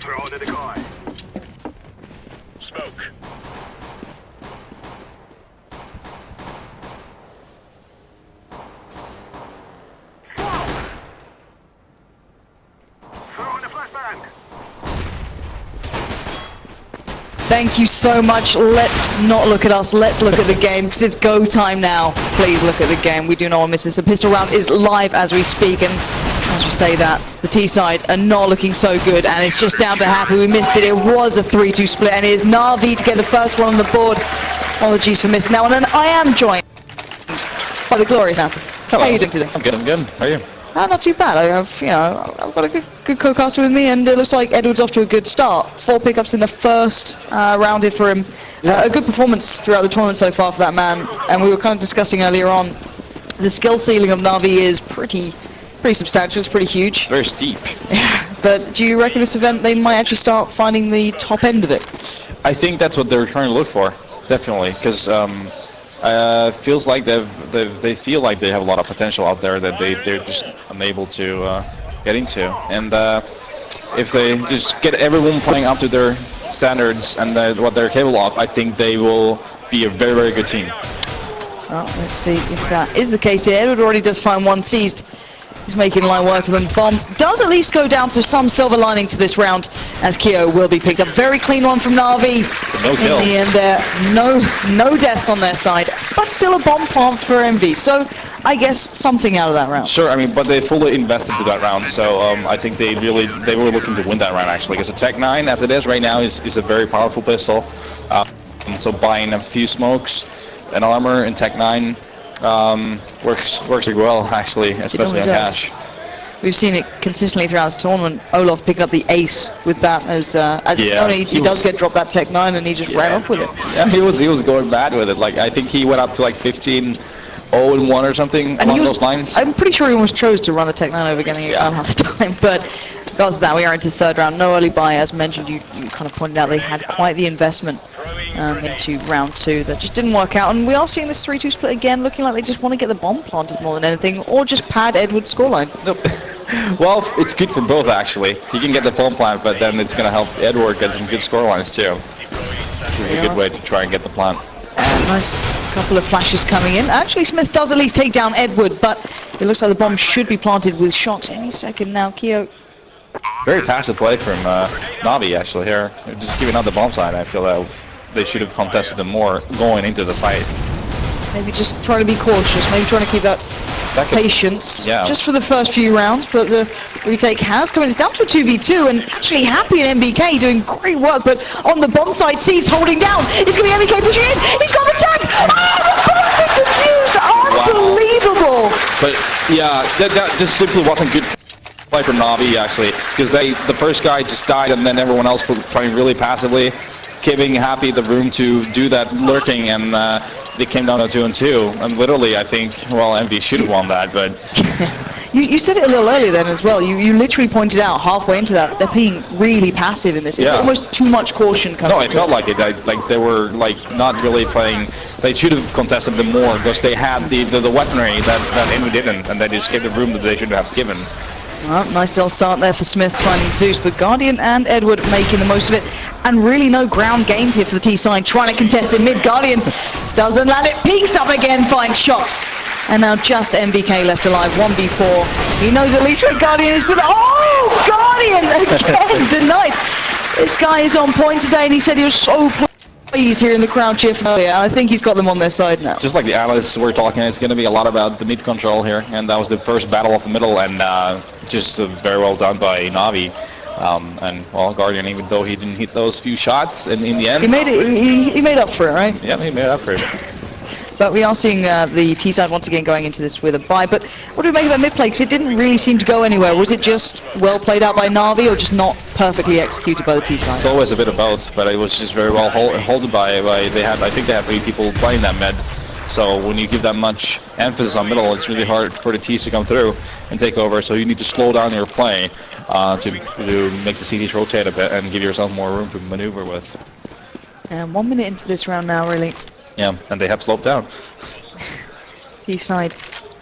Throw the decoy. Smoke. Thank you so much. Let's not look at us. Let's look at the game because it's go time now. Please look at the game. We do not want to miss this. The pistol round is live as we speak, and as you say that, the T side are not looking so good, and it's just down to Happy. We missed it. It was a 3-2 split, and it is Na'Vi to get the first one on the board. Apologies for missing that one, and I am joined by the glorious Natus. How are you doing today? I'm good. How are you? Not too bad. I've got a good co-caster with me, and it looks like Edward's off to a good start. 4 pickups in the first round here for him. A good performance throughout the tournament so far for that man. And we were kind of discussing earlier on, the skill ceiling of Na'Vi is pretty substantial. It's pretty huge. Very steep. But do you reckon this event they might actually start finding the top end of it? I think that's what they're trying to look for, definitely, because feels like they feel like they have a lot of potential out there that they're just unable to get into, and if they just get everyone playing up to their standards and what they're capable of, I think they will be a very good team. Well, let's see if that is the case here. Edward already does find one seized. He's making line work with them. Bomb does at least go down to some silver lining to this round, as Keo will be picked up. Very clean one from Na'Vi. No kill. In the end there, no deaths on their side, but still a bomb plant for Envy. So I guess something out of that round. Sure, I mean, but they fully invested to that round, so I think they were looking to win that round actually. Because the Tech 9, as it is right now, is a very powerful pistol. And so buying a few smokes, an armor in Tech 9. Works really well actually, especially on cash. We've seen it consistently throughout the tournament. Olaf picking up the ace with that as yeah, he does get dropped that Tech 9 and he just ran off with it. Yeah, he was going bad with it. Like I think he went up to like 15-0-1 or something along those lines. I'm pretty sure he almost chose to run the Tech 9 over getting it at half time, but because of that we are into the third round. No early buy, as mentioned. You kind of pointed out they had quite the investment into round 2 that just didn't work out, and we are seeing this 3-2 split again, looking like they just want to get the bomb planted more than anything, or just pad Edward's scoreline. Nope. Well, it's good for both actually. He can get the bomb plant, but then it's going to help Edward get some good scorelines too. It's a good way to try and get the plant. Nice couple of flashes coming in. Actually, Smith does at least take down Edward, but it looks like the bomb should be planted with shots any second now. Keo. Very passive play from Na'Vi actually here. Just giving out the bomb side. I feel that they should have contested them more going into the fight. Maybe just trying to be cautious, maybe trying to keep that patience just for the first few rounds, but the retake has come in. It's down to a 2v2, and actually Happy and MBK doing great work, but on the bomb side, C's holding down. It's going to be MBK pushing in. He's got the tag. Oh, the perfect defuse. Unbelievable. Wow. But yeah, that just simply wasn't good play from Na'Vi actually, because the first guy just died, and then everyone else was playing really passively, giving Happy the room to do that lurking, and they came down to 2-2. And literally, I think, well, Envy should have won that, but you said it a little earlier then as well. You literally pointed out halfway into that they're being really passive in this. It's almost too much caution coming. No, it felt like it. Like they were like not really playing. They should have contested them more because they had the weaponry that Envy didn't, and they just gave the room that they should have given. Well, nice little start there for Smith finding Zeus, but Guardian and Edward making the most of it, and really no ground gained here for the T side, trying to contest in mid. Guardian doesn't land it, peeks up again, finds shots, and now just MBK left alive, 1v4. He knows at least where Guardian is, but oh, Guardian again denied. This guy is on point today, and he said he was so pleased hearing the crowd cheer from earlier, and I think he's got them on their side now. Just like the analysts were talking, it's going to be a lot about the mid control here, and that was the first battle of the middle, and just very well done by Na'Vi. And well, Guardian, even though he didn't hit those few shots, and in the end he made it. He made up for it, right? Yeah, he made up for it. But we are seeing the T side once again going into this with a bye. But what do we make of that mid play? Because it didn't really seem to go anywhere. Was it just well played out by Na'Vi, or just not perfectly executed by the T side? It's always a bit of both, but it was just very well held by they had. I think they had 3 people playing that mid. So when you give that much emphasis on middle, it's really hard for the T's to come through and take over. So you need to slow down your play to make the CDs rotate a bit and give yourself more room to maneuver with. And 1 minute into this round now, really. Yeah, and they have slowed down. T side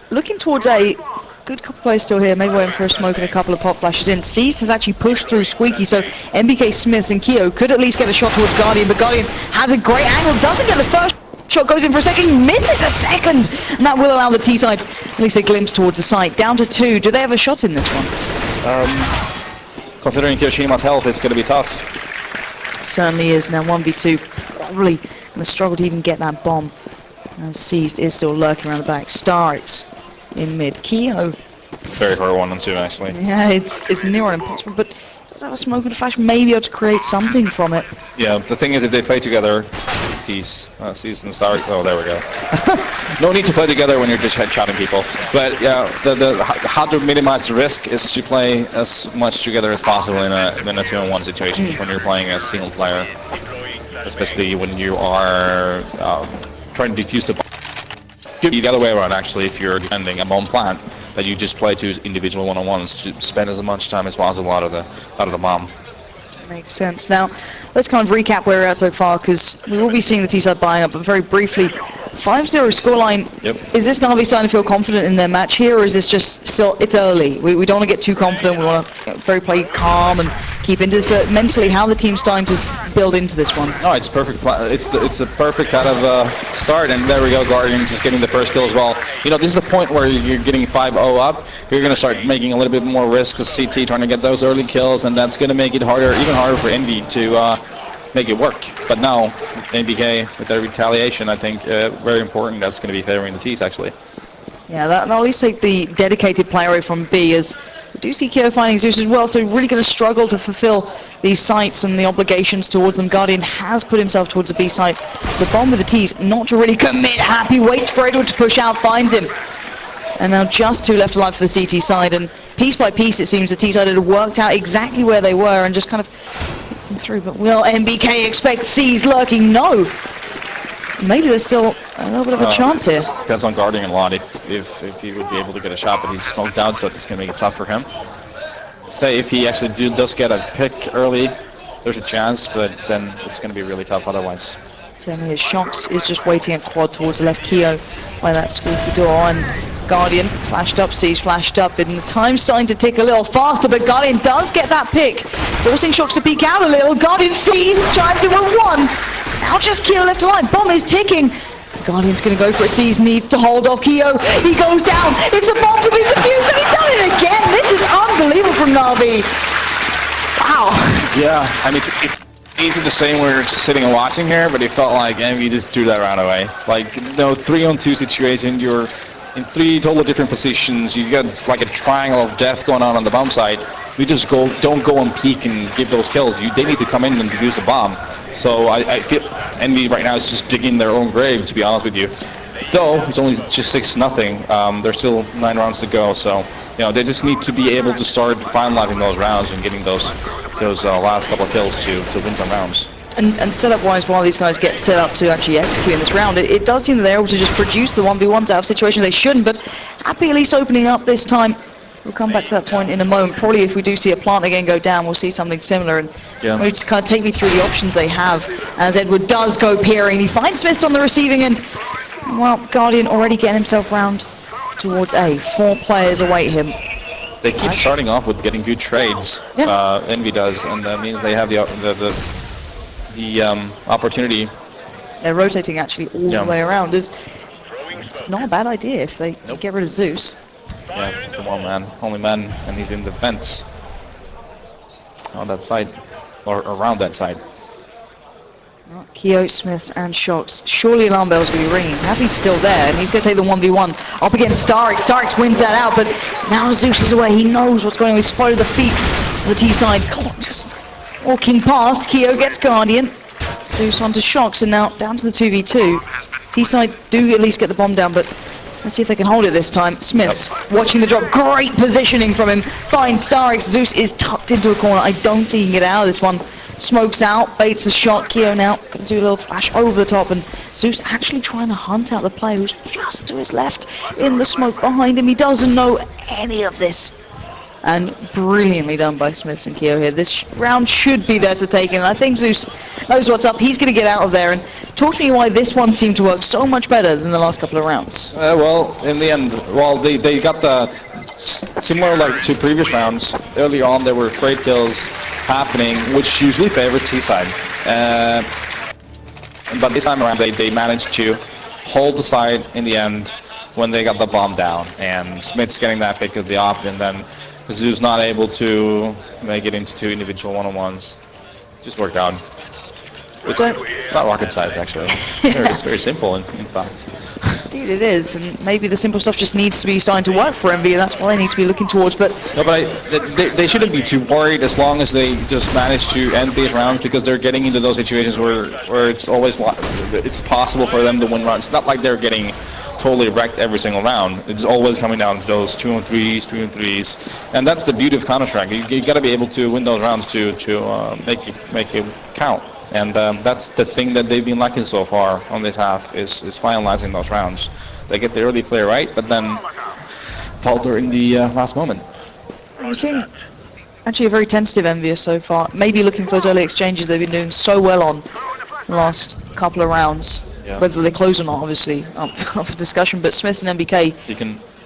looking towards a good couple plays still here. Maybe waiting for a smoke and a couple of pop flashes in. Seized has actually pushed through Squeaky, so MBK, Smith, and Keo could at least get a shot towards Guardian, but Guardian has a great angle, doesn't get the first shot, goes in for a second, misses a second, and that will allow the T side at least a glimpse towards the site. Down to 2. Do they have a shot in this one? Considering Kiroshima's health, it's going to be tough. Certainly is. Now 1v2, probably going to struggle to even get that bomb. Seized is still lurking around the back. Starks in mid. Keo. Very hard 1-on-2 actually. Yeah, it's near on impossible, but does have a smoke and a flash, maybe able to create something from it. Yeah, the thing is if they play together, Seized and Starks, oh there we go. No need to play together when you're just headshotting people. But yeah, how to minimize the risk is to play as much together as possible in a 2-on-1 situation when you're playing as single player. Especially when you are trying to defuse the bomb. It could be the other way around actually if you're defending a bomb plant, that you just play two individual 1-on-1s to spend as much time as possible out of the bomb. Makes sense. Now, let's kind of recap where we're at so far, because we will be seeing the T-side buying up, but very briefly, 5-0 scoreline. Yep. Is this Navi starting to feel confident in their match here, or is this just still, it's early? We don't want to get too confident, we want to very play calm and keep into this, but mentally, how the team's starting to build into this one? No, it's perfect. It's a perfect kind of start, and there we go, Guardian just getting the first kill as well. You know, this is the point where you're getting 5-0 up, you're going to start making a little bit more risk with CT trying to get those early kills, and that's going to make it harder, even harder for Envy to make it work. But now, NBK, with their retaliation, I think very important, that's going to be favoring the T's actually. Yeah, that'll at least take the dedicated player away from B, as we do see Keo finding Zeus as well, so really going to struggle to fulfill these sites and the obligations towards them. Guardian has put himself towards the B site. The bomb with the T's, not to really commit. Happy waits for Edward to push out, finds him. And now just 2 left alive for the CT side, and piece by piece it seems the T side had worked out exactly where they were and just kind of through. But will MBK expect C's lurking? No. Maybe there's still a little bit of a chance here. Depends on Guardian a lot if he would be able to get a shot, but he's smoked out, so it's going to make it tough for him. Say if he actually does get a pick early, there's a chance, but then it's going to be really tough otherwise. Certainly, Shox is just waiting at quad towards the left. Keo by that squeaky door, and Guardian flashed up, C's flashed up, and the time's starting to tick a little faster, but Guardian does get that pick, forcing Shox to peek out a little. Guardian sees, chimes in with 1. Now just Keo left alive, bomb is ticking. Guardian's going to go for it, C's needs to hold off Keo. He goes down, it's the bomb to be defused, and he's done it again. This is unbelievable from Navi. Wow. Yeah, I mean, it's easy to say when we're just sitting and watching here, but it felt like Envy just threw that round away. Like, no 3-on-2 situation, you're in 3 totally different positions, you got like a triangle of death going on the bomb side. We just don't go and peek and give those kills. They need to come in and defuse the bomb. So I feel Envy right now is just digging their own grave, to be honest with you. Though it's only just 6-0, there's still 9 rounds to go. So you know they just need to be able to start finalizing those rounds and getting those last couple of kills to win some rounds. And setup-wise, while these guys get set up to actually execute in this round, it does seem that they're able to just produce the 1v1s out of situations they shouldn't, but Happy at least opening up this time. We'll come back to that point in a moment. Probably if we do see a plant again go down, we'll see something similar, and maybe just kind of take me through the options they have, as Edward does go peering. He finds Smith on the receiving end. Well, Guardian already getting himself round towards A. 4 players await him. They keep starting off with getting good trades, Envy does, and that means they have the opportunity. They're rotating actually all the way around. It's not a bad idea if they get rid of Zeus. Yeah, it's the only man, and he's in the fence on that side, or around that side. Keo, Smith, and Shox. Surely alarm bells will be ringing. Happy's still there, and he's going to take the 1v1 up against Starix. Starix wins that out, but now Zeus is away. He knows what's going on. He's spotted the feet of the T side. Come on, just walking past. Keo gets Guardian. Zeus onto Shox, and now down to the 2v2. T side do at least get the bomb down, but let's see if they can hold it this time. Smith watching the drop. Great positioning from him. Finds Starix. Zeus is tucked into a corner. I don't think he can get out of this one. Smokes out, baits the shot. Keo now going to do a little flash over the top, and Zeus actually trying to hunt out the player who's just to his left in the smoke behind him. He doesn't know any of this. And brilliantly done by Smith and Keo here. This round should be theirs to take, and I think Zeus knows what's up. He's going to get out of there, and talk to me why this one seemed to work so much better than the last couple of rounds. Well, in the end, they got the similar like to previous rounds, early on there were trade kills happening, which usually favored T-side. But this time around they managed to hold the side in the end when they got the bomb down. And Smith's getting that pick of the op, and then Zeus not able to make it into 2 individual one-on-ones. Just worked out. It's not rocket science, actually. It's very simple, in fact. Dude, it is, and maybe the simple stuff just needs to be starting to work for EnVy, and that's what they need to be looking towards. But no, but they shouldn't be too worried as long as they just manage to end these rounds, because they're getting into those situations where it's always it's possible for them to win rounds. It's not like they're getting totally wrecked every single round. It's always coming down to those 2-on-3s, 3-on-3s, and that's the beauty of Counter-Strike. You got to be able to win those rounds to make it count. And that's the thing that they've been lacking so far on this half, is finalizing those rounds. They get the early play right, but then falter in the last moment. we're seeing actually a very tentative EnVyUs so far. Maybe looking for those early exchanges they've been doing so well on the last couple of rounds. Yeah. Whether they close or not, obviously, up for discussion. But Smith and MBK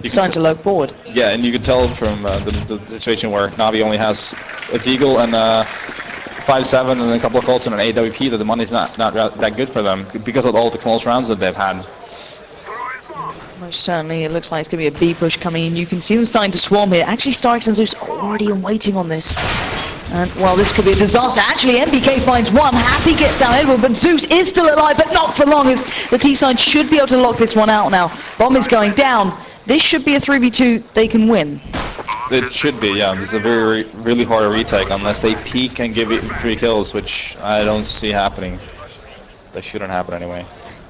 starting to lurk forward. Yeah, and you can tell from the situation where Navi only has a Deagle and 5-7 and a couple of calls and an AWP, that the money's not that good for them because of all the close rounds that they've had. Most certainly, it looks like it's going to be a B push coming in. You can see them starting to swarm here. Actually, Starix and Zeus already in waiting on this. And, well, this could be a disaster. Actually, MBK finds one. Happy gets down Edward, but Zeus is still alive, but not for long, as the T-side should be able to lock this one out now. Bomb is going down. This should be a 3v2 they can win. It should be, yeah. This is a really hard retake unless they peek and give it 3 kills, which I don't see happening. That shouldn't happen anyway.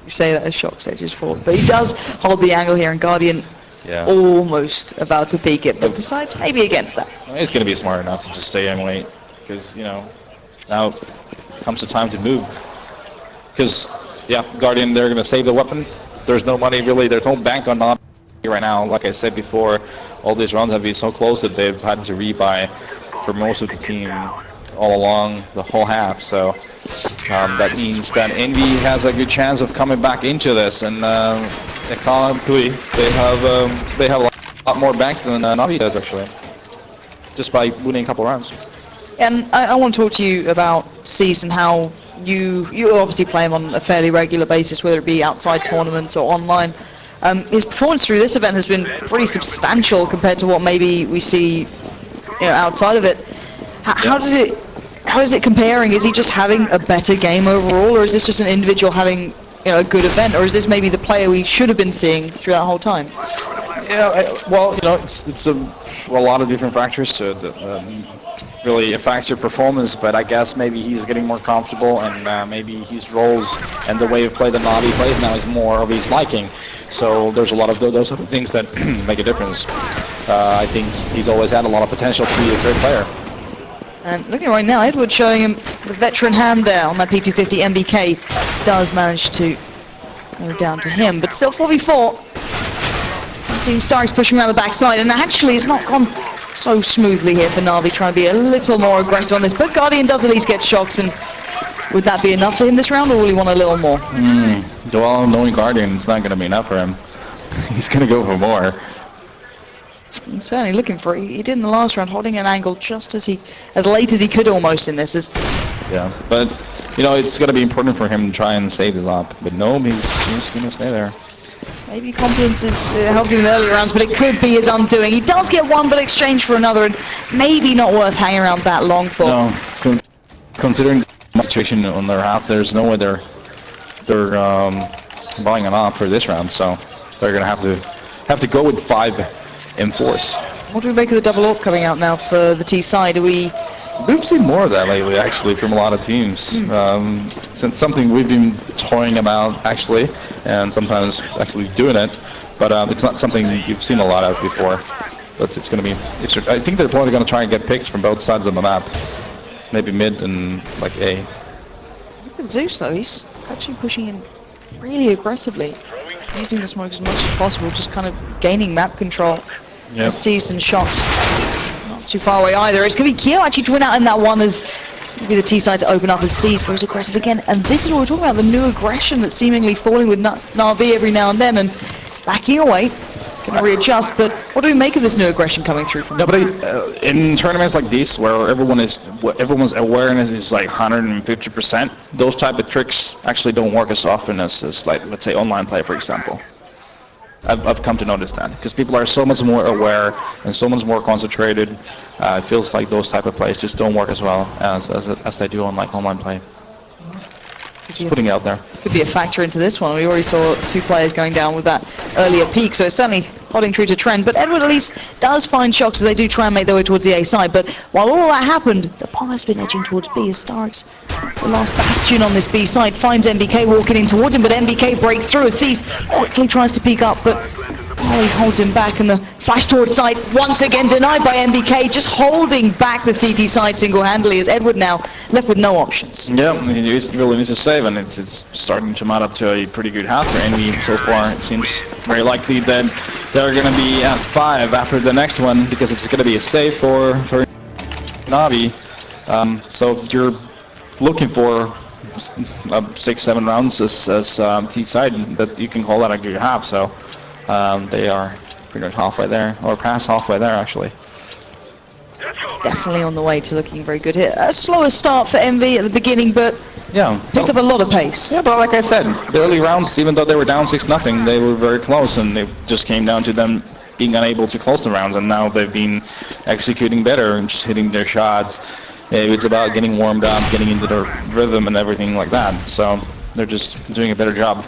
You say that as Shock Sage's fault, but he does hold the angle here, and Guardian almost about to peek it, but decides maybe against that. It's going to be smart enough to just stay and wait, because, you know, now comes the time to move. Because, yeah, Guardian, they're going to save the weapon. There's no money, really. There's no bank on Navi right now. Like I said before, all these rounds have been so close that they've had to rebuy for most of the team all along the whole half. So that means that EnVy has a good chance of coming back into this, and economically they have a lot more bank than Navi does, actually, just by winning a couple rounds. And I want to talk to you about Cease and how you obviously play him on a fairly regular basis, whether it be outside tournaments or online. His performance through this event has been pretty substantial compared to what maybe we see, outside of it. How is it comparing? Is he just having a better game overall, or is this just an individual having a good event, or is this maybe the player we should have been seeing through that whole time? Yeah, well, it's a lot of different factors to it that really affects your performance, but I guess maybe he's getting more comfortable, and maybe his roles and the way of play that Navi plays now is more of his liking. So there's a lot of those other things that make a difference. I think he's always had a lot of potential to be a great player. And looking right now, Edward showing him the veteran hand there on that P250. MBK does manage to go down to him, but still 4v4. Seeing Starks pushing around the backside, and actually it's not gone so smoothly here for Navi, trying to be a little more aggressive on this, but Guardian does at least get shocks, and would that be enough for him this round, or will he want a little more? Well, knowing Guardian, it's not going to be enough for him. He's going to go for more. He's certainly looking for it. He did in the last round, holding an angle just as late as he could almost in this. Yeah, but, it's going to be important for him to try and save his op, but no, he's just going to stay there. Maybe confidence is helping him in the early rounds, but it could be his undoing. He does get one, but exchange for another, and maybe not worth hanging around that long for. No, considering the situation on their half, there's no way they're buying an op for this round, so they're going to have to go with 5 in force. What do we make of the double AWP coming out now for the T side? We've seen more of that lately, actually, from a lot of teams. Since something we've been toying about, actually, and sometimes actually doing it, but it's not something you've seen a lot of before. But it's going to be. I think they're probably going to try and get picks from both sides of the map, maybe mid and like A. Look at Zeus though; he's actually pushing in really aggressively, using the smoke as much as possible, just kind of gaining map control. Yep. Seized and shots. Not too far away either. It's going to be Kyo actually to win out in that one, as maybe the T side to open up, as Seized goes aggressive again. And this is what we're talking about, the new aggression that's seemingly falling with Navi every now and then, and backing away. gonna readjust. But what do we make of this new aggression coming through from? No, but in tournaments like these, where everyone's awareness is like 150%, those type of tricks actually don't work as often as like, let's say, online play, for example. I've come to notice that because people are so much more aware and so much more concentrated. It feels like those type of plays just don't work as well as they do on like online play. Just putting it out there. Could be a factor into this one. We already saw 2 players going down with that earlier peak, so it's certainly holding true to trend. But Edward at least does find shocks as they do try and make their way towards the A side. But while all that happened, the bomb has been edging towards B as Starks, the last bastion on this B side, finds MBK walking in towards him, but MBK breaks through as Thies quickly tries to peek up, but he holds him back, and the flash towards side once again denied by MBK, just holding back the CT side single-handedly as Edward now left with no options. Yeah, he really needs to save, and it's starting to mount up to a pretty good half for EnVy so far. It seems very likely that they're going to be at 5 after the next one, because it's going to be a save for Navi. So you're looking for 6-7 rounds as T side that you can call that a good half. So they are pretty much halfway there, or past halfway there actually. Definitely on the way to looking very good here. A slower start for EnVy at the beginning, but yeah, picked up a lot of pace. Yeah, but like I said, the early rounds, even though they were down 6-0, they were very close, and it just came down to them being unable to close the rounds, and now they've been executing better and just hitting their shots. It's about getting warmed up, getting into their rhythm and everything like that. So they're just doing a better job.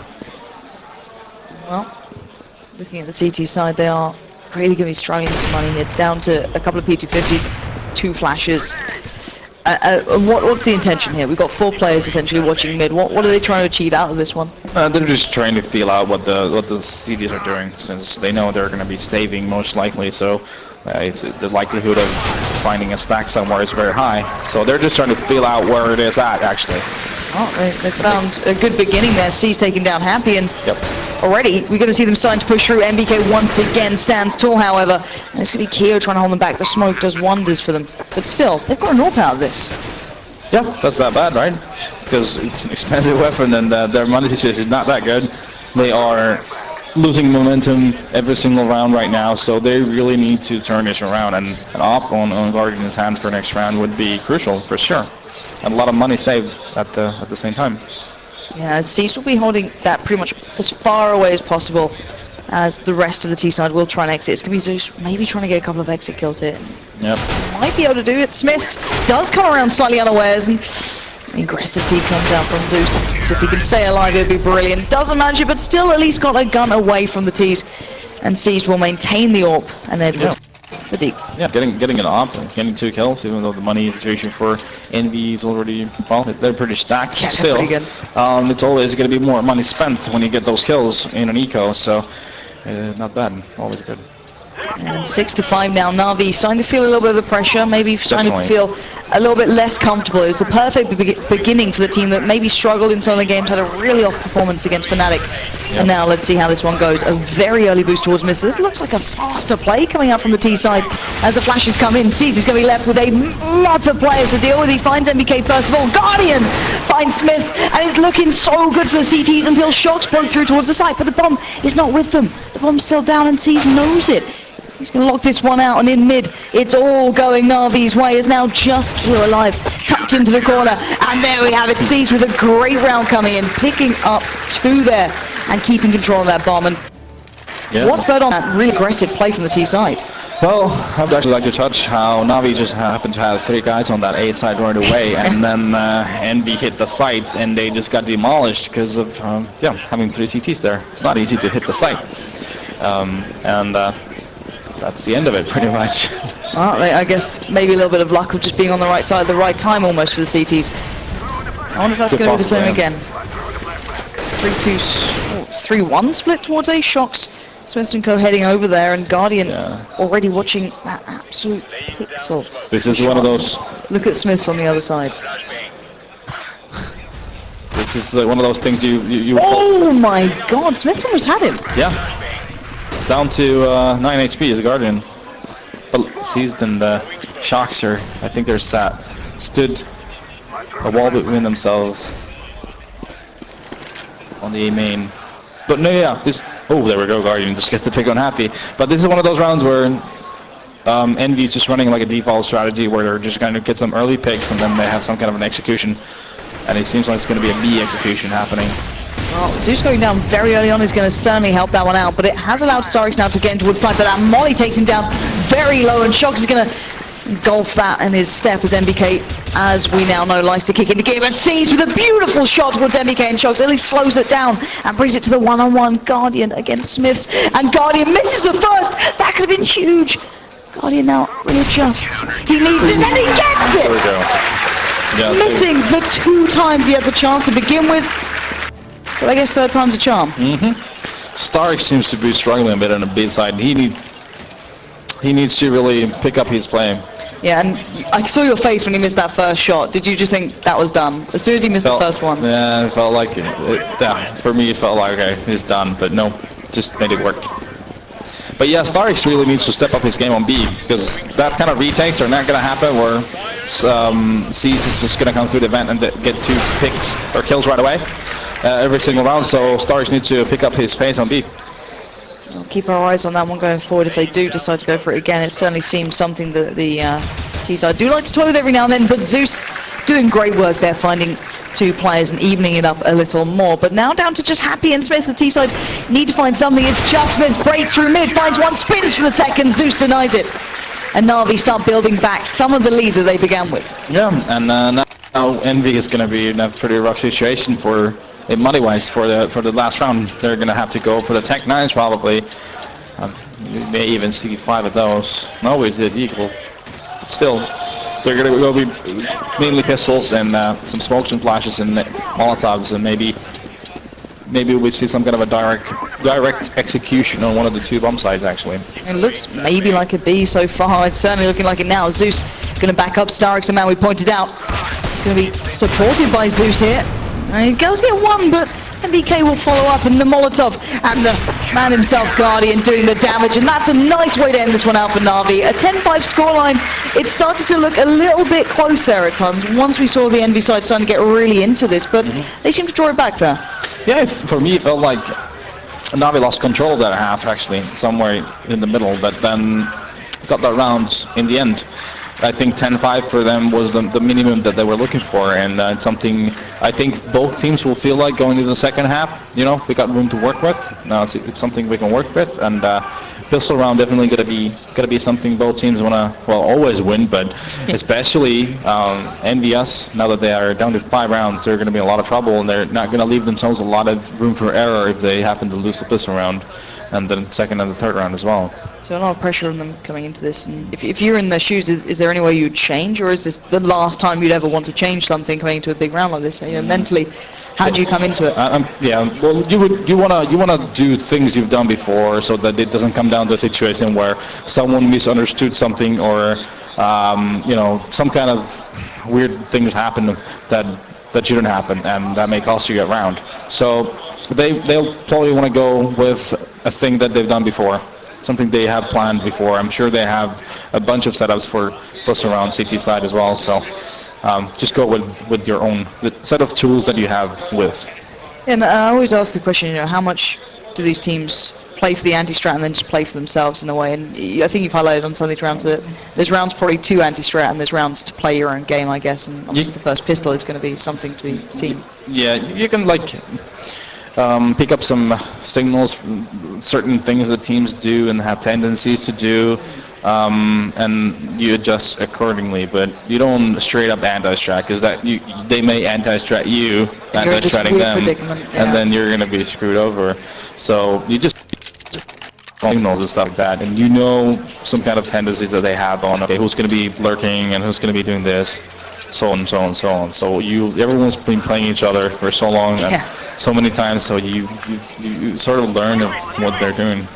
Well, looking at the CT side, they are really going to be struggling for money here. Down to a couple of P250s, 2 flashes. What's the intention here? We've got 4 players essentially watching mid. What are they trying to achieve out of this one? They're just trying to feel out what the CTs are doing, since they know they're going to be saving most likely. So the likelihood of finding a stack somewhere is very high. So they're just trying to feel out where it is at, actually. Oh, they found a good beginning there. C's taking down Happy, and yep. Already we're going to see them starting to push through. MBK once again stands tall, however. And it's going to be Keo trying to hold them back. The smoke does wonders for them. But still, they've got an AWP out of this. Yeah, that's not bad, right? Because it's an expensive weapon, and their money situation is not that good. They are losing momentum every single round right now, so they really need to turn this around, and an AWP on Guardian's hands for next round would be crucial for sure, and a lot of money saved at the same time. Yeah, Cease will be holding that pretty much as far away as possible, as the rest of the T side will try and exit. It's going to be Zeus maybe trying to get a couple of exit kills here. Yep. Might be able to do it. Smith does come around slightly unawares, and aggressive peek comes out from Zeus. So if he can stay alive, it'd be brilliant. Doesn't manage it, but still at least got a gun away from the T's. And Siege will maintain the AWP, and Edward the deep. Yeah, getting an AWP and getting 2 kills, even though the money situation for EnVy is already, well, they're pretty stacked. Yeah, still. pretty good. It's always going to be more money spent when you get those kills in an eco, so not bad, always good. And 6-5 now. Navi starting to feel a little bit of the pressure, maybe starting to Definitely. feel a little bit less comfortable. It was the perfect beginning for the team that maybe struggled in some of the games, had a really off performance against Fnatic. Yep. And now let's see how this one goes. A very early boost towards mid. This looks like a faster play coming out from the T side as the flashes come in. Cease is going to be left with a lot of players to deal with. He finds MBK first of all. Guardian finds Smith, and it's looking so good for the CTs until shots broke through towards the site, but the bomb is not with them. The bomb's still down, and Cease knows it. He's going to lock this one out, and in mid, it's all going Navi's way. Is now just Keo alive, tucked into the corner, and there we have it. Cease with a great round coming in, picking up 2 there, and keeping control of that bomb. And what's third on that really aggressive play from the T side? Well, I'd actually like to touch how Navi just happened to have 3 guys on that A side right away, and then EnVy hit the site, and they just got demolished because of having 3 CTs there. It's not easy to hit the site, and that's the end of it, pretty much. Well, I guess maybe a little bit of luck of just being on the right side at the right time almost for the CTs. I wonder if that's going to be the same again. 3-1 split towards A. Shocks. Swenston Co heading over there, and Guardian already watching that absolute pixel. This is one of those... Look at Smith's on the other side. This is one of those things you Oh my god, Smith's almost had him. Yeah. Down to 9 HP as a Guardian. But Seized and Shocks are, I think they're stood a wall between themselves on the A main. But no, yeah, this Oh, there we go, Guardian just gets the pick on Happy. But this is one of those rounds where Envy is just running like a default strategy where they're just going to get some early picks and then they have some kind of an execution. And it seems like it's going to be a B execution happening. Well, Zeus going down very early on is going to certainly help that one out, but it has allowed Starix now to get into side, but that Molly takes him down very low, and Shox is going to golf that in his step as MBK, as we now know, likes to kick into gear, and sees with a beautiful shot towards MBK, and Shox at least slows it down and brings it to the one-on-one. Guardian against Smith, and Guardian misses the first. That could have been huge. Guardian now readjusts. He needs this, and he gets it! There we go. Yeah, missing the 2 times he had the chance to begin with. But I guess third time's a charm. Starix seems to be struggling a bit on the B side. He needs to really pick up his play. Yeah, and I saw your face when he missed that first shot. Did you just think that was done? As soon as he missed the first one. Yeah, it felt like yeah, for me it felt like, okay, it's done, but no, just made it work. But yeah, Starix really needs to step up his game on B, because that kind of retakes are not going to happen where C's is just going to come through the event and get 2 picks or kills right away. Every single round, so Starix needs to pick up his pace on B. We'll keep our eyes on that one going forward. If they do decide to go for it again, it certainly seems something that the T-side do like to toy with every now and then, but Zeus doing great work there, finding 2 players and evening it up a little more. But now down to just Happy and Smith. The T-side need to find something. It's just Smith, breaks through mid, finds one, spins for the second, Zeus denies it. And Na'Vi start building back some of the lead that they began with. Yeah, and now Envy is going to be in a pretty rough situation for money-wise for the last round. They're going to have to go for the Tech 9s probably. You may even see 5 of those. No, we did equal. But still, they're going to go be mainly pistols and some smokes and flashes and Molotovs, and maybe we see some kind of a direct execution on one of the 2 bomb sites actually. It looks maybe like a B so far. It's certainly looking like it now. Zeus going to back up Starix, the man we pointed out. Going to be supported by Zeus here. And he goes get 1, but MBK will follow up, and the Molotov and the man himself, Guardian, doing the damage, and that's a nice way to end this one out for Na'Vi. A 10-5 scoreline. It started to look a little bit close there at times, once we saw the Envy side starting to get really into this, but they seem to draw it back there. Yeah, for me it felt like Na'Vi lost control of that half, actually, somewhere in the middle, but then got that round in the end. I think 10-5 for them was the minimum that they were looking for, and it's something I think both teams will feel like going into the second half. You know, we got room to work with. Now it's something we can work with, and pistol round definitely gonna be something both teams wanna always win, but especially EnVyUs, now that they are down to 5 rounds, they're gonna be in a lot of trouble, and they're not gonna leave themselves a lot of room for error if they happen to lose the pistol round, and then second and the third round as well. So a lot of pressure on them coming into this, and if you're in their shoes, is there any way you'd change, or is this the last time you'd ever want to change something coming into a big round like this? You know, mentally, how do you come into it? Yeah, well, you wanna do things you've done before, so that it doesn't come down to a situation where someone misunderstood something, or you know, some kind of weird things happen that shouldn't happen, and that may cost you a round. So they'll probably want to go with a thing that they've done before. Something they have planned before. I'm sure they have a bunch of setups for plus around CT side as well. So just go with your own set of tools that you have with. And I always ask the question, you know, how much do these teams play for the anti-strat and then just play for themselves in a way? And I think you've highlighted on some of these rounds that there's rounds probably to anti-strat and there's rounds to play your own game, I guess. And obviously the first pistol is going to be something to be seen. Yeah, you can like pick up some signals from certain things that teams do and have tendencies to do, and you adjust accordingly, but you don't straight up anti-strat, because they may anti-strat you, anti-stratting them, and then you're going to be screwed over. So you just signals and stuff like that, and you know some kind of tendencies that they have on, okay, who's going to be lurking and who's going to be doing this, so on and so on and so on. So everyone's been playing each other for so long and so many times, so you sort of learn what they're doing.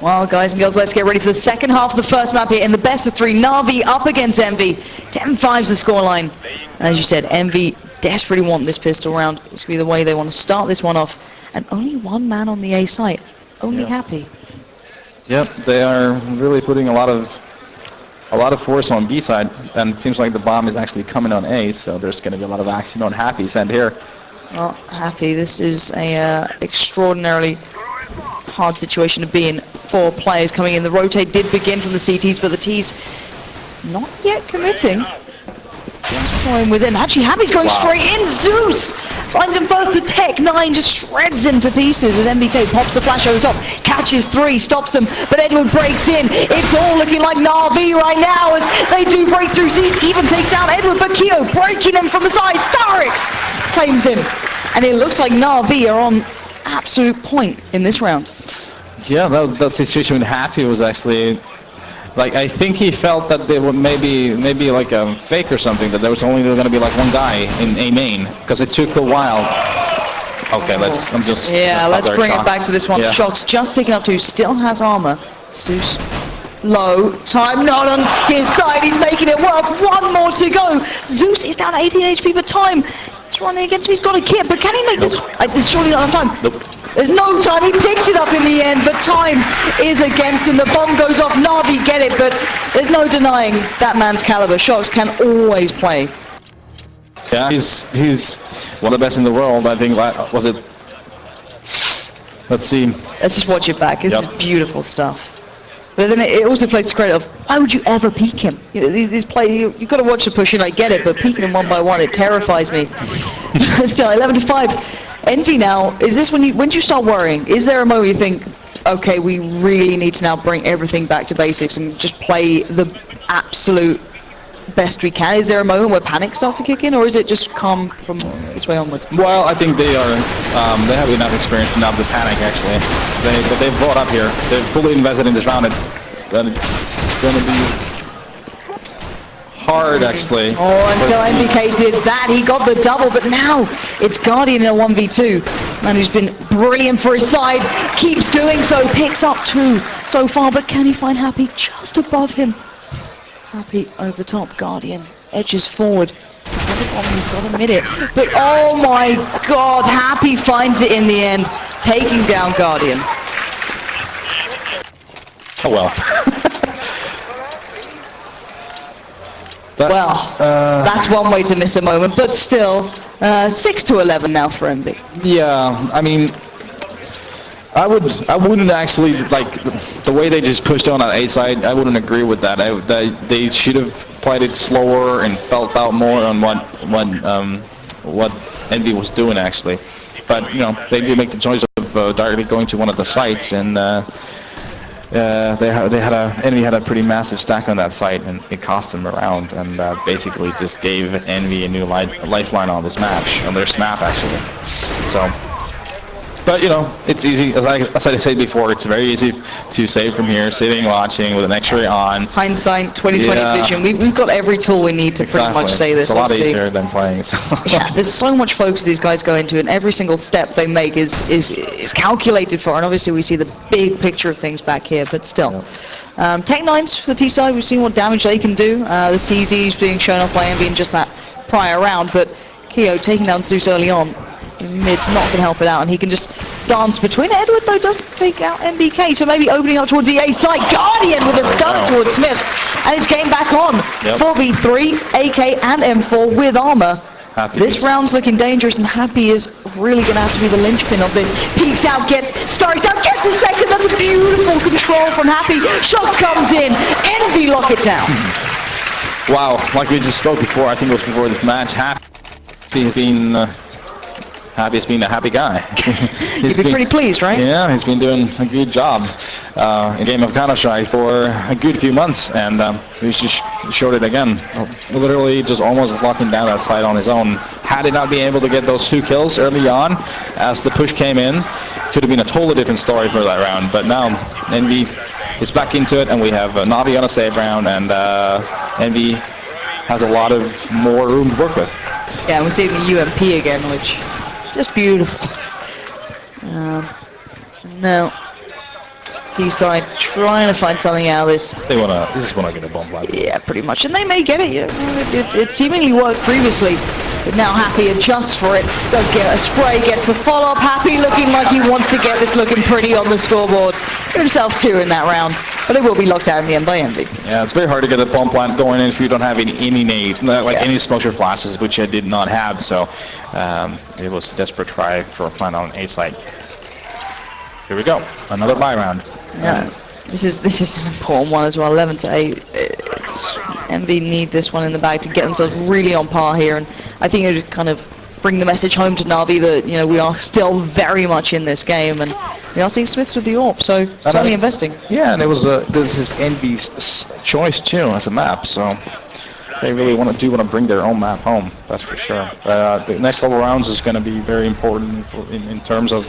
Well, guys and girls, let's get ready for the second half of the first map here in the best of 3. Na'Vi up against EnVy. 10-5's the scoreline. As you said, EnVy desperately want this pistol round. It's going to be the way they want to start this one off. And only one man on the A site. Only Happy. Yep, they are really putting a lot of force on B side, and it seems like the bomb is actually coming on A, so there's going to be a lot of action on Happy's end here. Well, Happy, this is a extraordinarily hard situation to be in for players coming in. The rotate did begin from the CTs, but the T's not yet committing. Just going within. Actually, Happy's going straight in. Zeus finds him first. The Tech 9 just shreds him to pieces as MBK pops the flash over top. Catches 3, stops them, but Edward breaks in. It's all looking like Na'Vi right now as they do break through. Zeke even takes down Edward, but Keo breaking him from the side. Starix claims him. And it looks like Na'Vi are on absolute point in this round. Yeah, that situation with Happy was actually... Like, I think he felt that they were maybe like a fake or something, that there was only going to be like one guy in A main, because it took a while. Okay, let's bring it back to this one. Yeah. Shox just picking up 2, still has armor. Zeus low, time not on his side, he's making it work, 1 more to go. Zeus is down 18 HP, but time is running against him, he's got a kit, but can he make this? It's surely not enough time. Nope. There's no time, he picks it up in the end, but time is against him, the bomb goes off, Na'Vi get it, but there's no denying that man's caliber. Shox can always play. Yeah, he's one of the best in the world, I think. Was it? Let's see. Let's just watch it back, this is beautiful stuff. But then it also plays to credit of, why would you ever peek him? You know, these play, you've got to watch the push and I get it, but peeking him 1 by 1, it terrifies me. Still, 11-5. EnVy now, is this when you start worrying? Is there a moment you think, okay, we really need to now bring everything back to basics and just play the absolute best we can? Is there a moment where panic starts to kick in, or is it just calm from this way onwards? Well, I think they have enough experience to not the panic actually. They've brought up here. They're fully invested in this round, and it's going to be hard actually. Oh, until MBK did that, he got the double, but now it's Guardian in a 1v2. Man who's been brilliant for his side, keeps doing so, picks up 2 so far, but can he find Happy just above him? Happy over top, Guardian edges forward. He's got a minute, but oh my god, Happy finds it in the end, taking down Guardian. Oh well. That's one way to miss a moment, but still, 6-11 now for EnVy. Yeah, I mean, I wouldn't actually, like, the way they just pushed on A side, I wouldn't agree with that. They should have played it slower and felt out more on what EnVy was doing actually. But, you know, they did make the choice of directly going to one of the sites, and EnVy had a pretty massive stack on that site, and it cost them a round, and basically just gave EnVy a new lifeline on this match, on their snap actually. So, but you know, it's easy. As I said before, it's very easy to save from here, sitting, watching with an X-ray on. Hindsight, 2020 vision. We've got every tool we need to pretty much say this. It's a lot easier than playing. So. Yeah, there's so much focus these guys go into, and every single step they make is calculated for. And obviously, we see the big picture of things back here, but still. Tech 9s for the T side. We've seen what damage they can do. The CZs being shown off by EnVy in just that prior round, but Keo taking down Zeus early on. Mid's not going to help it out, and he can just dance between. Edward, though, does take out MBK, so maybe opening up towards the A side. Guardian with a stun towards Smith, and it's game back on. 4v3, AK and M4 with armor. This round's looking dangerous, and Happy is really going to have to be the linchpin of this. Peeks out, gets Starix down, gets the second. That's a beautiful control from Happy. Shox comes in, EnVy lock it down. Wow, like we just spoke before, I think it was before this match, Happy has been... Happy's been a happy guy. He's been pretty pleased, right? Yeah, he's been doing a good job in game of Counter-Strike for a good few months, and he just showed it again. Literally just almost locking down that side on his own. Had he not been able to get those 2 kills early on, as the push came in, could have been a totally different story for that round. But now, EnVy is back into it, and we have Na'Vi on a save round, and EnVy has a lot of more room to work with. Yeah, we're seeing the UMP again, which... just beautiful. No. T-side trying to find something out of this. They just wanna get a bomb like that. Yeah, pretty much. And they may get it. You know, it seemingly worked previously, but now Happy adjusts for it. Does get a spray, gets the follow-up. Happy looking like he wants to get this looking pretty on the scoreboard. Give himself 2 in that round, but it will be locked out in the end by EnVy. Yeah, it's very hard to get a bomb plant going in if you don't have any nades, any smoker flashes, which I did not have. So it was a desperate try for a plant on A site. here we go. Another buy round. Yeah. This is an important one as well. 11-8. EnVy need this one in the bag to get themselves really on par here, and I think it would kind of bring the message home to Na'Vi that we are still very much in this game, and we are seeing Smiths with the AWP, so certainly investing. Yeah, and it was this is EnVy's choice too as a map, so they really want to bring their own map home. That's for sure. The next couple rounds is going to be very important in terms of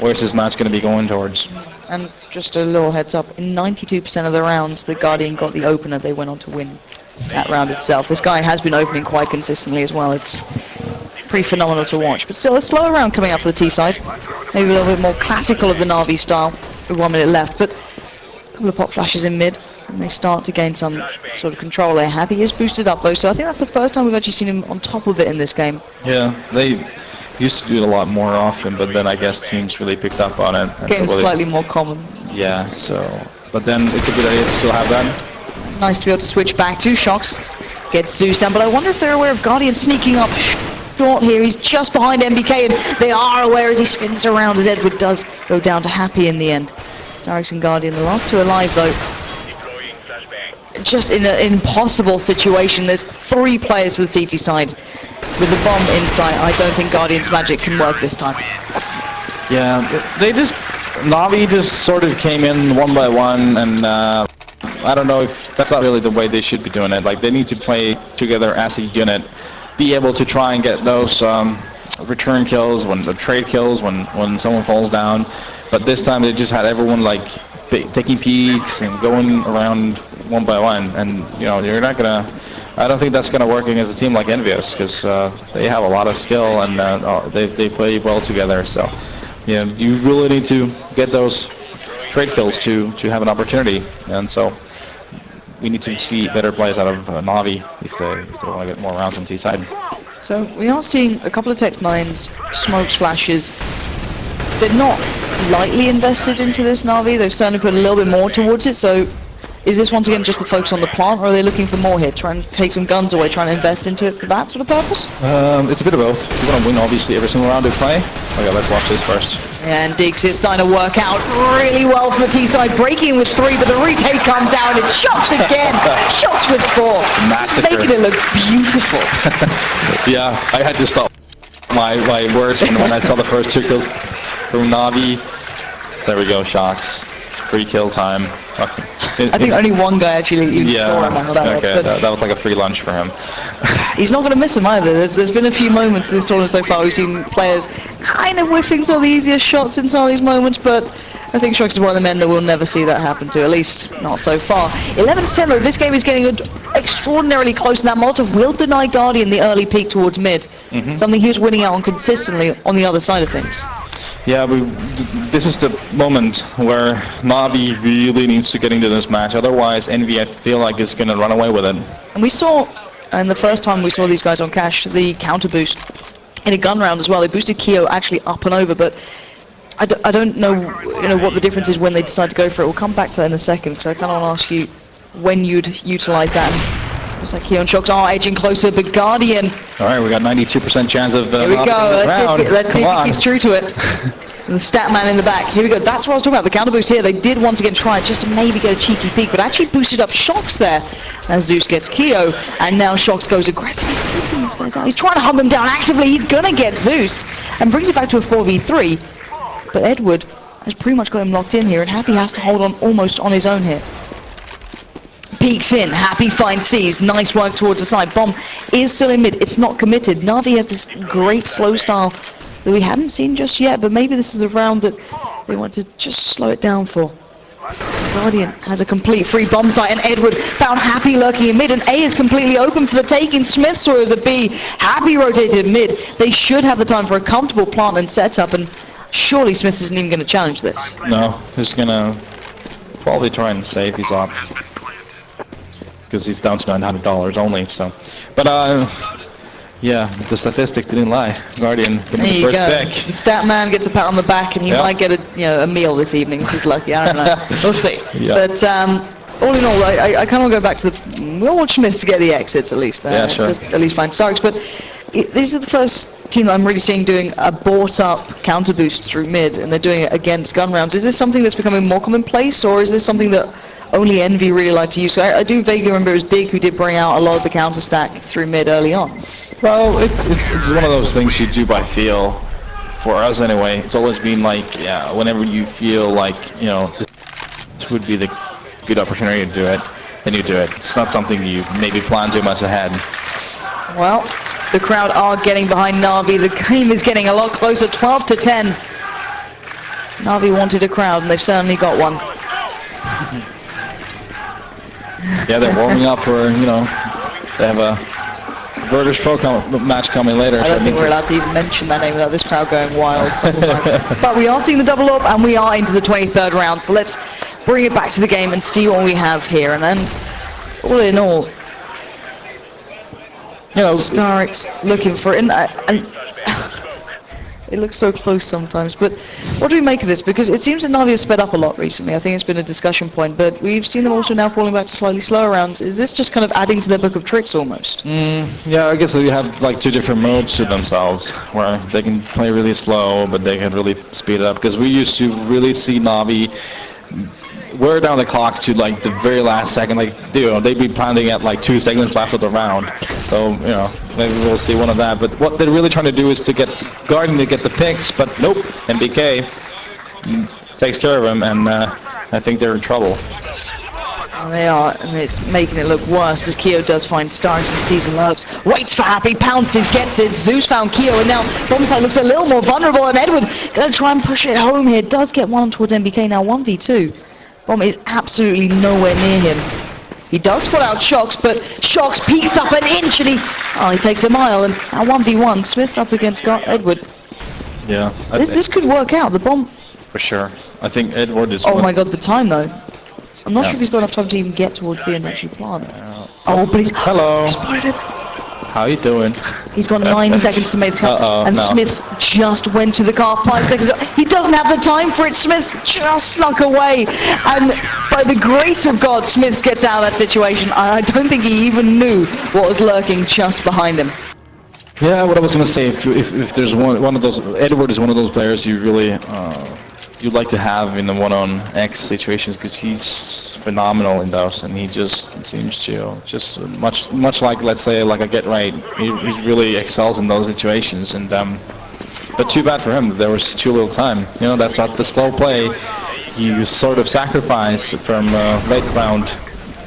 where's this match going to be going towards. And just a little heads up, in 92% of the rounds, the Guardian got the opener. They went on to win that round itself. This guy has been opening quite consistently as well. It's pretty phenomenal to watch. But still, a slower round coming up for the T side. Maybe a little bit more classical of the Na'Vi style with 1 minute left. But a couple of pop flashes in mid, and they start to gain some sort of control there. Happy is boosted up though, so I think that's the first time we've actually seen him on top of it in this game. Yeah, they used to do it a lot more often, but then I guess teams really picked up on it. Getting slightly more common. Yeah, so, but then it's a good idea to still have that. Nice to be able to switch back to Shox. Gets Zeus down, but I wonder if they're aware of Guardian sneaking up short here. He's just behind MBK, and they are aware as he spins around, as Edward does go down to Happy in the end. Starix and Guardian, the last two alive though. Just in an impossible situation. There's 3 players for the CT side. With the bomb inside, I don't think Guardian's magic can work this time. Yeah, Na'Vi just sort of came in one by one, and I don't know if that's not really the way they should be doing it. Like, they need to play together as a unit, be able to try and get those return kills, when the trade kills, when someone falls down. But this time they just had everyone like taking peeks and going around one by one, and you're not gonna. I don't think that's going to work against a team like EnVyUs, because they have a lot of skill, and they play well together. So, you really need to get those trade kills to have an opportunity. And so, we need to see better plays out of Na'Vi if they want to get more rounds on T side. So we are seeing a couple of Text-9s, smoke splashes. They're not lightly invested into this Na'Vi. They've certainly put a little bit more towards it. So. Is this once again just the focus on the plant, or are they looking for more here, trying to take some guns away, trying to invest into it for that sort of purpose? It's a bit of both. You want to win, obviously, every single round they play. Okay, let's watch this first. And Diggs is starting to work out really well for the T-side, breaking with 3, but the retake comes down, and Shox again! Shox with 4, just making it look beautiful. Yeah, I had to stop my words when I saw the first 2 kills from Na'Vi. There we go, Shox. It's free kill time. I think only one guy actually saw him on that. Okay, that was like a free lunch for him. He's not going to miss him either. There's been a few moments in this tournament so far we've seen players kind of whiffing some of the easiest shots in some of these moments, but I think Shox is one of the men that we'll never see that happen to, at least not so far. 11-10 though, this game is getting extraordinarily close, and that Molotov will deny Guardian the early peek towards mid. Something he was winning out on consistently on the other side of things. Yeah, this is the moment where Na'Vi really needs to get into this match. Otherwise, EnVy, I feel like, is going to run away with it. And we saw, and the first time we saw these guys on Cash, the counter boost in a gun round as well. They boosted Keo actually up and over, but I don't know, what the difference is when they decide to go for it. We'll come back to that in a second, because I kind of want to ask you when you'd utilize that. Looks like Keo and Shox are edging closer, but Guardian. All right, we got 92% chance of. Here we go. Let's see if he keeps true to it. And the stat man in the back. Here we go. That's what I was talking about. The counter boost here. They did once again try just to maybe get a cheeky peek, but actually boosted up Shox there as Zeus gets Keo, and now Shox goes aggressive. He's creeping these guys out. He's trying to hunt them down actively. He's gonna get Zeus and brings it back to a 4v3. But Edward has pretty much got him locked in here, and Happy has to hold on almost on his own here. Peeks in, Happy finds C's, nice work towards the side. Bomb is still in mid, it's not committed. Na'Vi has this great slow style that we haven't seen just yet, but maybe this is the round that they want to just slow it down for. Guardian has a complete free bomb site, and Edward found Happy lurking in mid, and A is completely open for the taking. Smith saw it as a B, Happy rotated mid. They should have the time for a comfortable plant and setup, and surely Smith isn't even going to challenge this. No, he's going to probably try and save his options, because he's down to $900 only, so. But, yeah, the statistic didn't lie. Guardian getting the first pick. The stat man gets a pat on the back, and he might get a meal this evening if he's lucky. I don't know. We'll see. Yeah. But all in all, I kind of go back to the. We'll watch Smith to get the exits at least. Yeah, sure. Just at least find Starks. But these are the first team that I'm really seeing doing a bought-up counter boost through mid, and they're doing it against gun rounds. Is this something that's becoming more commonplace, or is this something that only EnVy really like to use? So I do vaguely remember it was Dig who did bring out a lot of the counter stack through mid early on. Well, it's one of those things you do by feel. For us anyway, it's always been like, yeah, whenever you feel like, you know, this would be the good opportunity to do it, then you do it. It's not something you maybe plan too much ahead. Well, the crowd are getting behind Na'Vi. The game is getting a lot closer, 12-10. Na'Vi wanted a crowd, and they've certainly got one. Yeah, they're warming up for, you know, they have a Burgers Pro match coming later. I don't think we're allowed to even mention that name without this crowd going wild. But we are seeing the double up, and we are into the 23rd round. So let's bring it back to the game and see what we have here. And then, all in all, you know, Starix looking for it. And it looks so close sometimes, but what do we make of this? Because it seems that Na'Vi has sped up a lot recently. I think it's been a discussion point, but we've seen them also now falling back to slightly slower rounds. Is this just kind of adding to their book of tricks almost? Yeah, I guess they have like two different modes to themselves, where they can play really slow, but they can really speed it up. Because we used to really see Na'Vi wear down the clock to like the very last second. Like, you know, they'd be planning at like 2 seconds left of the round. So, you know, maybe we'll see one of that. But what they're really trying to do is to get Guardian to get the picks, but nope, MBK takes care of him, and I think they're in trouble. And they are, and it's making it look worse as Keo does find Starix and season lurks. Waits for Happy, pounces, gets it. Zeus found Keo, and now Bombside looks a little more vulnerable, and Edward gonna try and push it home here. Does get one towards MBK now, 1v2. Bomb is absolutely nowhere near him. He does put out Shocks, but Shocks peeks up an inch, and he takes a mile, and now 1v1. Smith's up against Edward. Yeah. This could work out. The bomb... For sure. I think Edward is... Oh my god, the time though. I'm not sure if he's got enough time to even get towards B and actually plant. Oh, but he's... Hello. Spotted him. How you doing? He's got 9 seconds to make the cut, and no. Smith just went to the car 5 seconds ago. He doesn't have the time for it. Smith just snuck away, and by the grace of God, Smith gets out of that situation. I don't think he even knew what was lurking just behind him. Yeah, what I was going to say, if there's one of those, Edward is one of those players you really you'd like to have in the 1-on-X situations, because he's phenomenal in those, and he just seems to just much like, let's say, like a Get Right, he really excels in those situations. And but too bad for him, there was too little time. You know, that's not the slow play. He sort of sacrificed from late round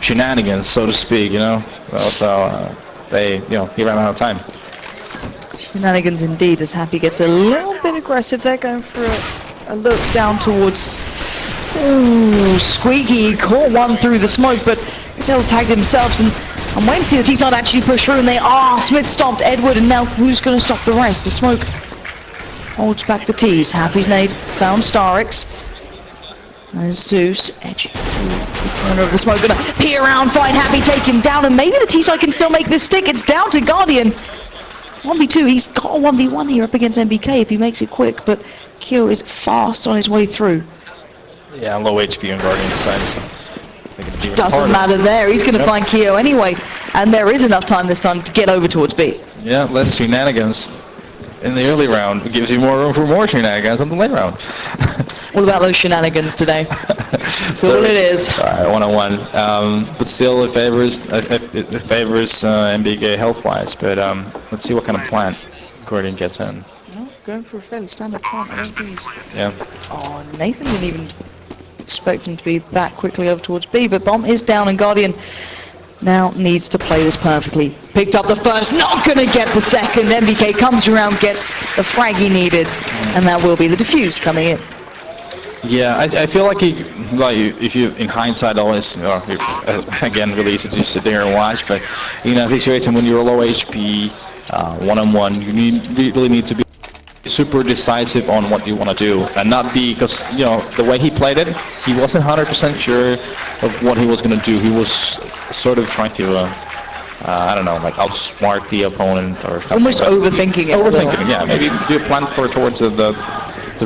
shenanigans, so to speak. You know, so he ran out of time. Shenanigans indeed, as Happy gets a little bit aggressive. They're going for a look down towards... Ooh, Squeaky caught one through the smoke, but still tagged himself, and I'm waiting to see the T-side actually push through, and they are. Smith stopped Edward, and now who's going to stop the rest? The smoke holds back the T's. Happy's nade found Starix. There's Zeus, edge the corner of the smoke, gonna peer around, find Happy, take him down, and maybe the T-side can still make this stick. It's down to Guardian. 1v2, he's got a 1v1 here up against MBK if he makes it quick, but Kyo is fast on his way through. Yeah, low HP on Guardian side. Doesn't matter there, he's going to find Kyo anyway, and there is enough time this time to get over towards B. Yeah, less shenanigans in the early round. It gives you more room for more shenanigans in the late round. What about those shenanigans today? That's all it is. 1-on-1. But still, it favors MBK health-wise. But let's see what kind of plant Guardian gets in. Well, going for a fairly standard plant. I don't think he's... Yeah. Oh, Nathan didn't even expect him to be that quickly over towards B, but Bomb is down, and Guardian now needs to play this perfectly. Picked up the first, not gonna get the second. MBK comes around, gets the frag he needed, and that will be the defuse coming in. Yeah, I feel like if you, in hindsight, always, again, really easy to sit there and watch, but in a situation when you're low HP, 1-on-1, you really need to be super decisive on what you want to do, and not be, because, you know, the way he played it, he wasn't 100% sure of what he was going to do. He was sort of trying to, I don't know, like outsmart the opponent or something. Almost overthinking it. Overthinking, yeah. Maybe do a plan for towards the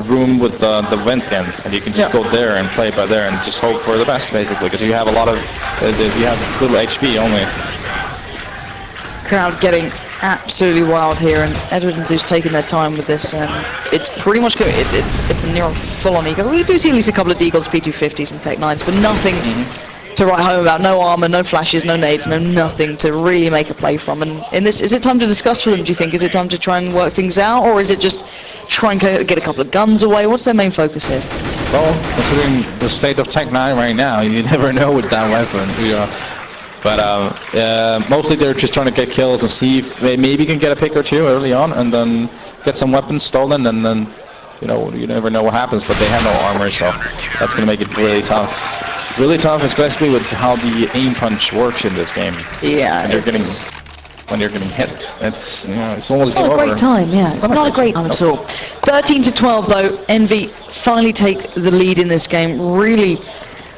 room with the vent end, and you can just go there and play by there and just hope for the best, basically, because you have a lot of, you have little HP only. Crowd getting absolutely wild here, and Edward and Zeus taking their time with this, and it's pretty much good. It's a near full-on eco. We do see at least a couple of deagles, P250s and Tech 9s, but nothing to write home about. No armor, no flashes, no nades, no nothing to really make a play from. And in this, is it time to discuss for them, do you think? Is it time to try and work things out, or is it just try and get a couple of guns away? What's their main focus here? Well, considering the state of Tech 9 right now, you never know with that weapon. You know. But mostly they're just trying to get kills and see if they maybe can get a pick or two early on, and then get some weapons stolen, and then you know, you never know what happens. But they have no armor, so that's going to make it really tough. Really tough, especially with how the aim punch works in this game. Yeah. When you're getting hit, it's, you know, it's almost not over. a great time, yeah. It's not a great time at all. 13-12 though. EnVy finally take the lead in this game. Really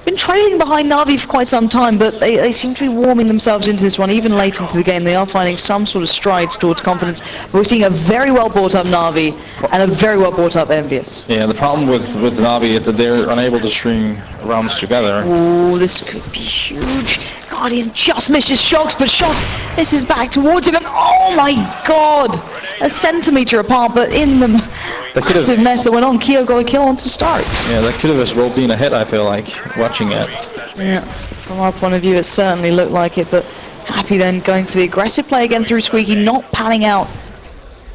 been trailing behind Na'Vi for quite some time, but they seem to be warming themselves into this one. Even late into the game, they are finding some sort of strides towards confidence. We're seeing a very well brought up Na'Vi and a very well brought up EnVyUs. Yeah, the problem with Na'Vi is that they're unable to string rounds together. Oh, this could be huge. Guardian just misses Shocks, but Shocks misses back towards him, and oh my god! A centimetre apart, but in the massive mess that went on, Keo got a kill on to start. Yeah, that could have as well been a hit, I feel like, watching it. Yeah, from our point of view, it certainly looked like it, but Happy then going for the aggressive play again through Squeaky, not panning out,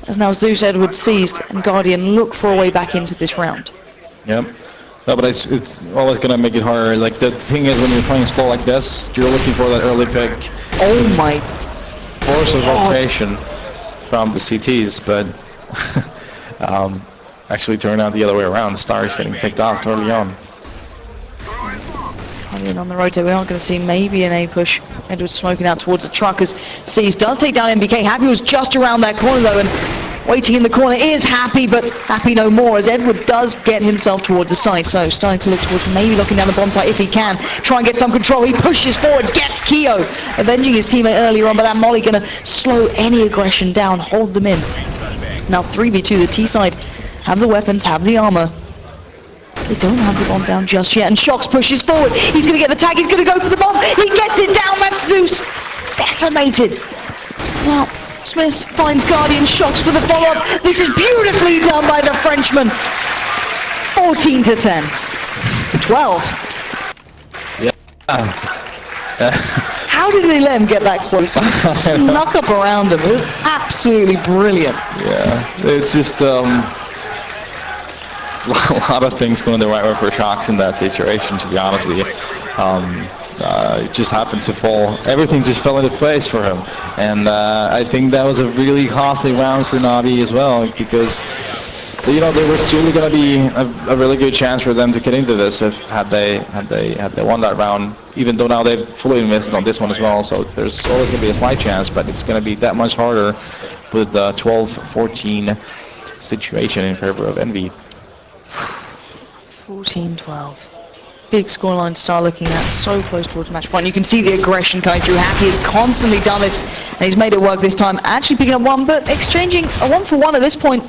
as now Zeus Edward seized, and Guardian look for a way back into this round. Yep. No, but it's always going to make it harder. Like, the thing is, when you're playing slow like this, you're looking for that early pick. Oh my Force of rotation from the CTs, but actually turned out the other way around. Star is getting picked off early on. Guardian on the rotate, we're not going to see maybe an A push. Edward smoking out towards the truck as Seas does take down MBK. Happy was just around that corner though, and waiting in the corner is Happy, but Happy no more as Edward does get himself towards the side. So starting to look towards maybe locking down the bomb site if he can. Try and get some control. He pushes forward, gets Keo, avenging his teammate earlier on, but that molly going to slow any aggression down, hold them in. Now 3v2, the T side have the weapons, have the armor. They don't have the bomb down just yet, and Shocks pushes forward. He's going to get the tag, he's going to go for the bomb. He gets it down, that's Zeus. Decimated. Now Smith finds Guardian. Shocks for the follow-up. This is beautifully done by the Frenchman. 14-10 to 12. Yeah. How did they let him get that close? He snuck up around him. It was absolutely brilliant. Yeah, it's just a lot of things going the right way for Shocks in that situation, to be honest with you. It just happened to fall. Everything just fell into place for him, and I think that was a really costly round for Na'Vi as well, because you know there was truly going to be a really good chance for them to get into this if had they won that round. Even though now they've fully invested on this one as well, so there's always going to be a slight chance, but it's going to be that much harder with the 12-14 situation in favor of EnVy. 14-12. Big scoreline to start looking at, so close towards match point. You can see the aggression coming through. Happy has constantly done it, and he's made it work this time. Actually picking up one, but exchanging a 1-for-1 at this point.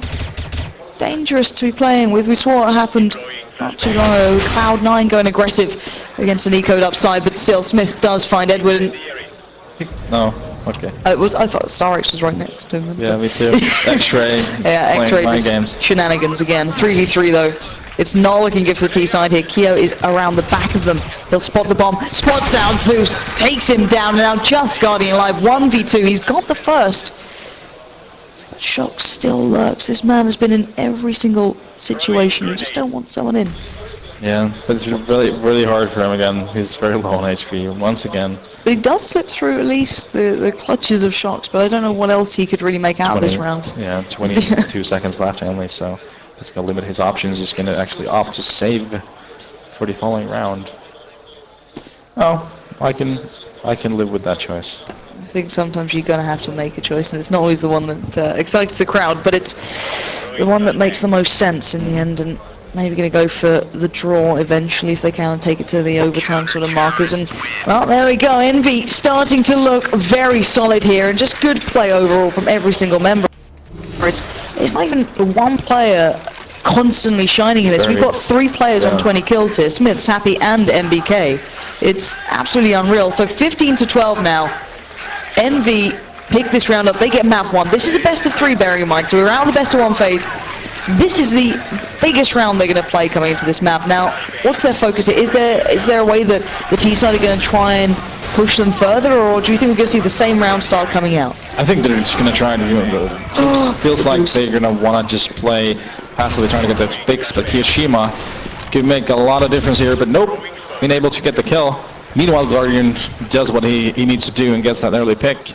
Dangerous to be playing with. We saw what happened not too long ago. Cloud9 going aggressive against an E-code upside, but still Smith does find Edward. And no, okay. I thought Star X was right next to him. Yeah, me too. X-Ray. Yeah, X-Ray mind games. Shenanigans again. 3v3 though. It's not looking good for the T side here. Keo is around the back of them. He'll spot the bomb. Spots down Zeus. Takes him down. And now just Guardian alive. 1v2. He's got the first. But Shock still lurks. This man has been in every single situation. You just don't want someone in. Yeah, but it's really, really hard for him again. He's very low on HP once again. But he does slip through at least the clutches of Shocks. But I don't know what else he could really make out of this round. Yeah, 22 seconds left only, so it's going to limit his options. He's going to actually opt to save for the following round. Oh, I can live with that choice. I think sometimes you're going to have to make a choice, and it's not always the one that excites the crowd, but it's the one that makes the most sense in the end, and maybe going to go for the draw eventually if they can and take it to the overtime sort of markers. And well, there we go. EnVy starting to look very solid here, and just good play overall from every single member. It's not even one player constantly shining in this. We've got 3 players on 20 kills here. Smith's, Happy, and MBK. It's absolutely unreal. So 15-12 now. EnVy pick this round up. They get map 1. This is the best of 3, bearing in mind, so we're out of the best of 1 phase. This is the biggest round they're going to play coming into this map. Now, what's their focus here? Is there a way that the T-side are going to try and push them further, or do you think we're going to see the same round start coming out? I think they're just going to try and feels like they're going to want to just play passively, trying to get that fix, but Kiyoshima can make a lot of difference here, but nope, being able to get the kill. Meanwhile, Guardian does what he needs to do and gets that early pick.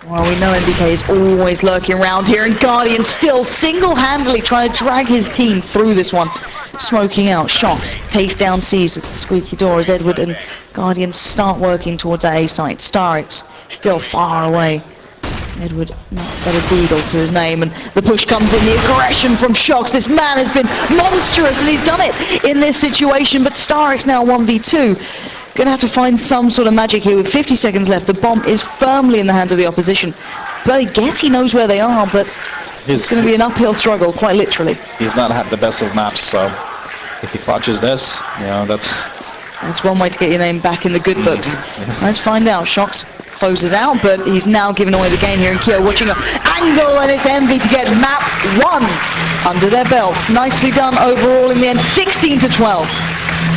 Well, we know NBK is always lurking around here, and Guardian still single-handedly trying to drag his team through this one. Smoking out, Shocks, takes down Caesar, the squeaky door as Edward and Guardian start working towards that A site. Starix still far away. Edward, not better Beagle to his name, and the push comes in, the aggression from Shocks. This man has been monstrous, and he's done it in this situation, but Starix now 1v2. Gonna have to find some sort of magic here with 50 seconds left. The bomb is firmly in the hands of the opposition, but I guess he knows where they are, but it's going to be an uphill struggle, quite literally. He's not had the best of maps, so if he clutches this, you know, that's one way to get your name back in the good books. Let's find out. Shocks closes out, but he's now giving away the game here, and Kyo watching an angle, and it's Envy to get map 1 under their belt. Nicely done overall in the end, 16-12.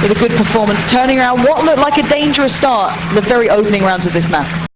With a good performance, turning around what looked like a dangerous start, the very opening rounds of this map.